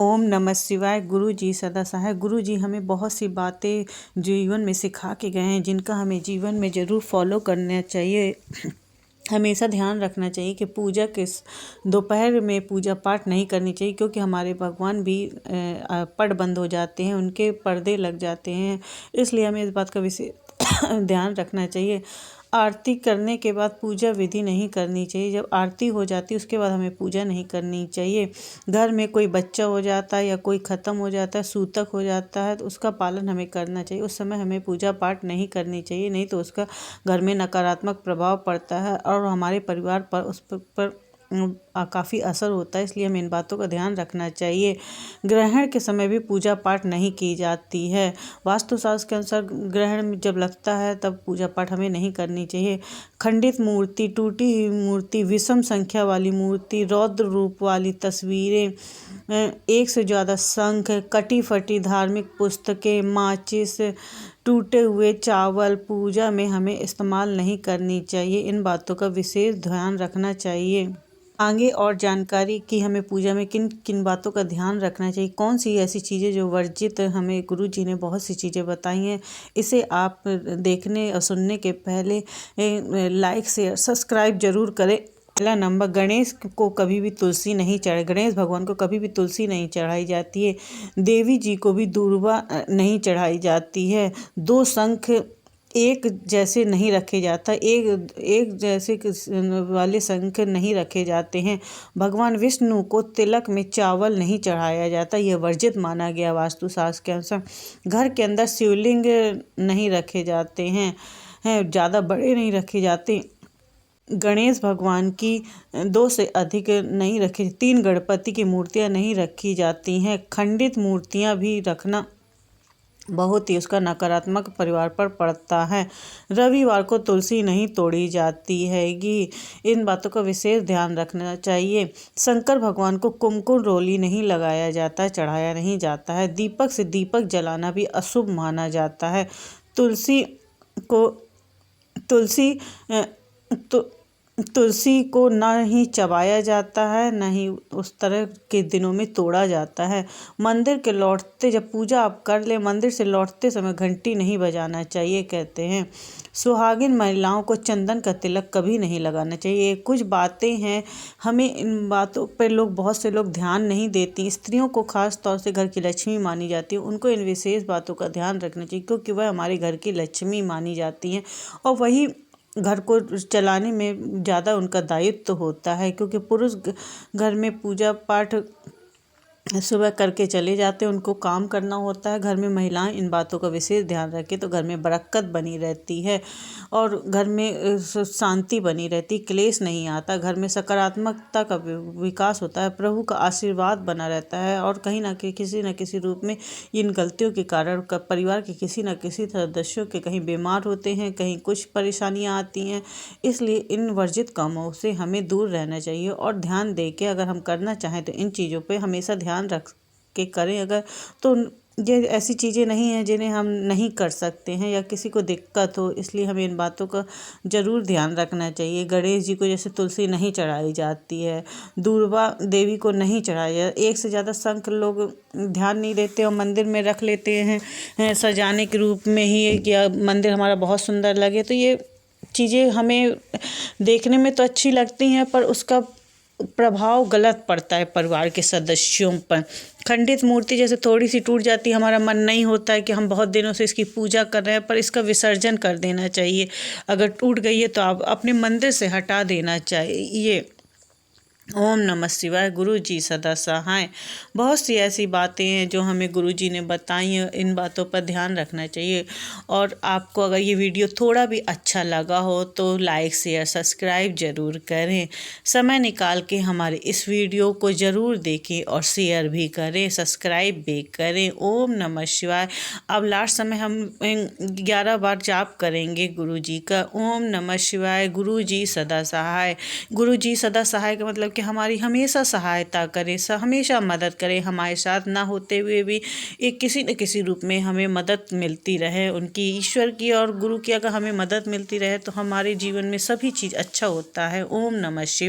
ओम नमः शिवाय। गुरु जी सदा सहाय। गुरु जी हमें बहुत सी बातें जीवन में सिखा के गए हैं, जिनका हमें जीवन में ज़रूर फॉलो करना चाहिए। हमेशा ध्यान रखना चाहिए कि पूजा के दोपहर में पूजा पाठ नहीं करनी चाहिए, क्योंकि हमारे भगवान भी पट बंद हो जाते हैं, उनके पर्दे लग जाते हैं। इसलिए हमें इस बात का विशेष ध्यान रखना चाहिए। आरती करने के बाद पूजा विधि नहीं करनी चाहिए। जब आरती हो जाती है उसके बाद हमें पूजा नहीं करनी चाहिए। घर में कोई बच्चा हो जाता है या कोई ख़त्म हो जाता है, सूतक हो जाता है, तो उसका पालन हमें करना चाहिए। उस समय हमें पूजा पाठ नहीं करनी चाहिए, नहीं तो उसका घर में नकारात्मक प्रभाव पड़ता है और हमारे परिवार पर उस पर काफ़ी असर होता है। इसलिए हमें इन बातों का ध्यान रखना चाहिए। ग्रहण के समय भी पूजा पाठ नहीं की जाती है। वास्तुशास्त्र के अनुसार ग्रहण जब लगता है तब पूजा पाठ हमें नहीं करनी चाहिए। खंडित मूर्ति, टूटी हुई मूर्ति, विषम संख्या वाली मूर्ति, रौद्र रूप वाली तस्वीरें, एक से ज़्यादा शंख, कटी फटी धार्मिक पुस्तकें, माचिस, टूटे हुए चावल पूजा में हमें इस्तेमाल नहीं करनी चाहिए। इन बातों का विशेष ध्यान रखना चाहिए। आगे और जानकारी कि हमें पूजा में किन किन बातों का ध्यान रखना चाहिए, कौन सी ऐसी चीज़ें जो वर्जित, हमें गुरु जी ने बहुत सी चीज़ें बताई हैं। इसे आप देखने और सुनने के पहले लाइक शेयर सब्सक्राइब जरूर करें। पहला नंबर, गणेश को कभी भी तुलसी नहीं चढ़ाई, गणेश भगवान को कभी भी तुलसी नहीं चढ़ाई जाती है। देवी जी को भी दूर्वा नहीं चढ़ाई जाती है। दो शंख एक जैसे नहीं रखे जाता, एक जैसे वाले शंख नहीं रखे जाते हैं। भगवान विष्णु को तिलक में चावल नहीं चढ़ाया जाता, यह वर्जित माना गया वास्तुशास्त्र के अनुसार। घर के अंदर शिवलिंग नहीं रखे जाते हैं, ज़्यादा बड़े नहीं रखे जाते। गणेश भगवान की 2 से अधिक नहीं रखी, 3 गणपति की मूर्तियां नहीं रखी जाती हैं। खंडित मूर्तियां भी रखना बहुत ही उसका नकारात्मक परिवार पर पड़ता है। रविवार को तुलसी नहीं तोड़ी जाती हैगी। इन बातों का विशेष ध्यान रखना चाहिए। शंकर भगवान को कुमकुम रोली नहीं लगाया जाता, चढ़ाया नहीं जाता है। दीपक से दीपक जलाना भी अशुभ माना जाता है। तुलसी को तुलसी को न ही चबाया जाता है, न ही उस तरह के दिनों में तोड़ा जाता है। मंदिर के लौटते, जब पूजा आप कर ले, मंदिर से लौटते समय घंटी नहीं बजाना चाहिए कहते हैं। सुहागिन महिलाओं को चंदन का तिलक कभी नहीं लगाना चाहिए। कुछ बातें हैं, हमें इन बातों पर बहुत से लोग ध्यान नहीं देती। स्त्रियों को खास तौर से घर की लक्ष्मी मानी जाती है, उनको इन विशेष बातों का ध्यान रखना चाहिए, क्योंकि वह हमारे घर की लक्ष्मी मानी जाती हैं और वही घर को चलाने में ज़्यादा उनका दायित्व होता है। क्योंकि पुरुष घर में पूजा पाठ सुबह करके चले जाते हैं, उनको काम करना होता है। घर में महिलाएं इन बातों का विशेष ध्यान रखें तो घर में बरकत बनी रहती है और घर में शांति बनी रहती, क्लेश नहीं आता, घर में सकारात्मकता का विकास होता है, प्रभु का आशीर्वाद बना रहता है। और कहीं ना कहीं किसी न किसी रूप में इन गलतियों के कारण परिवार के किसी न किसी सदस्यों के कहीं बीमार होते हैं, कहीं कुछ परेशानियाँ आती हैं। इसलिए इन वर्जित कामों से हमें दूर रहना चाहिए और ध्यान दे के अगर हम करना चाहें तो इन चीज़ों पर हमेशा ध्यान रख के करें। अगर तो ये ऐसी चीज़ें नहीं हैं जिन्हें हम नहीं कर सकते हैं या किसी को दिक्कत हो, इसलिए हमें इन बातों का ज़रूर ध्यान रखना चाहिए। गणेश जी को जैसे तुलसी नहीं चढ़ाई जाती है, दुर्गा देवी को नहीं चढ़ाया, एक से ज़्यादा शंख लोग ध्यान नहीं देते और मंदिर में रख लेते हैं सजाने के रूप में ही, या मंदिर हमारा बहुत सुंदर लगे। तो ये चीज़ें हमें देखने में तो अच्छी लगती हैं, पर उसका प्रभाव गलत पड़ता है परिवार के सदस्यों पर। खंडित मूर्ति जैसे थोड़ी सी टूट जाती है, हमारा मन नहीं होता है कि हम बहुत दिनों से इसकी पूजा कर रहे हैं, पर इसका विसर्जन कर देना चाहिए। अगर टूट गई है तो आप अपने मंदिर से हटा देना चाहिए। ओम नमः शिवाय। गुरु जी सदा सहाय। बहुत सी ऐसी बातें हैं जो हमें गुरु जी ने बताई हैं, इन बातों पर ध्यान रखना चाहिए। और आपको अगर ये वीडियो थोड़ा भी अच्छा लगा हो तो लाइक शेयर सब्सक्राइब ज़रूर करें। समय निकाल के हमारे इस वीडियो को ज़रूर देखें और शेयर भी करें, सब्सक्राइब भी करें। ओम नमः शिवाय। अब लास्ट समय हम 11 बार जाप करेंगे गुरु जी का। ओम नमः शिवाय। गुरु जी सदा सहाय। गुरु जी सदा सहाय का मतलब कि हमारी हमेशा सहायता करे, हमेशा मदद करे, हमारे साथ ना होते हुए भी एक किसी न किसी रूप में हमें मदद मिलती रहे उनकी, ईश्वर की और गुरु की अगर हमें मदद मिलती रहे तो हमारे जीवन में सभी चीज़ अच्छा होता है। ओम नमः शिवाय।